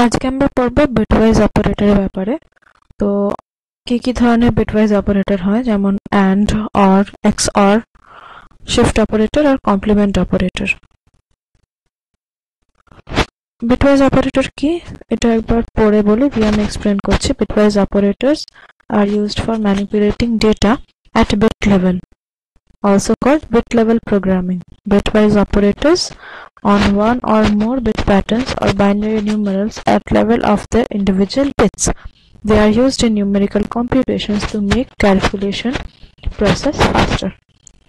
আজকে আমরা পড়ব বিটওয়াইজ অপারেটরের ব্যাপারে। তো কি ধরনের বিটওয়াইজ অপারেটর হয়, যেমন and, or, XOR, shift operator আর কমপ্লিমেন্ট অপারেটর। বিটওয়াইজ অপারেটর কি এটা একবার পড়ে বলি, দিয়ে আমি এক্সপ্লেন করছি। Bitwise operators are used for manipulating data at bit level, also called bit level programming. Bitwise operators on one or more bit patterns or binary numerals at level of the individual bits. They are used in numerical computations to make calculation process faster.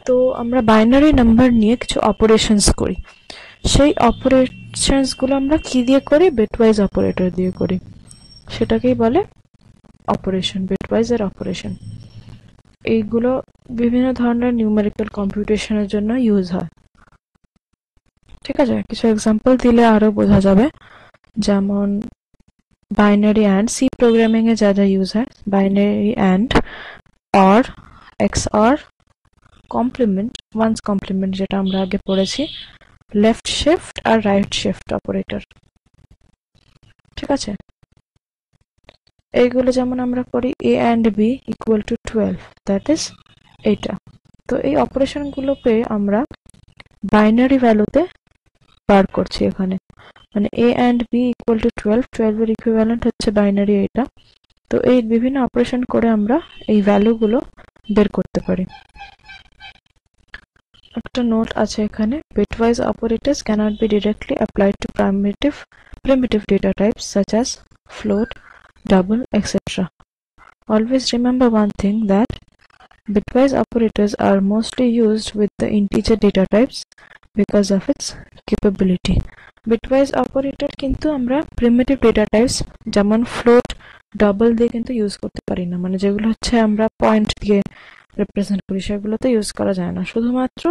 তো আমরা binary number নিয়ে কিছু operations করি, সেই operations গুলো আমরা কি দিয়ে করি? বিটওয়াইজ অপারেটর দিয়ে করি। সেটাকেই বলে অপারেশন, বিটওয়াইজ এর অপারেশন। এইগুলো বিভিন্ন ধরনের নিউমেরিক্যাল কম্পিউটেশনের জন্য ইউজ হয়। ঠিক আছে, কিছু এক্সাম্পল দিলে আরো বোঝা যাবে। যেমন বাইনারি অ্যান্ড, সি প্রোগ্রামিং এ যা যা ইউজ হয়, binary and, or, XOR, complement, one's complement যেটা আমরা আগে পড়েছি, লেফট শিফট আর রাইট শিফট অপারেটর। ঠিক আছে, এইগুলো যেমন আমরা করি a and b equal to 12, that is এইটা। তো এই অপারেশন গুলোকে আমরা বাইনারি ভ্যালুতে বার করছি এখানে, মানে a and b equal to 12, 12 এর ইকুইভ্যালেন্ট হচ্ছে বাইনারি এটা। তো এই বিভিন্ন অপারেশন করে আমরা এই ভ্যালুগুলো বের করতে পারি। একটা নোট আছে এখানে, bitwise operators cannot be directly applied to primitive data types such as float, double, etc. Always remember one thing, that bitwise operators are mostly used with the integer data types because of its capability. Bitwise operator কিন্তু আমরা primitive data types যেমন float, double দিয়ে কিন্তু use করতে পারি না, মানে যেগুলো হচ্ছে আমরা পয়েন্ট দিয়ে রিপ্রেজেন্ট করি সেগুলোতে ইউজ করা যায় না, শুধুমাত্র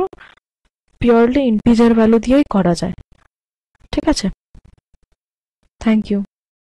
পিওরলি ইন্টিজার ভ্যালু দিয়েই করা যায়। ঠিক আছে, থ্যাংক ইউ।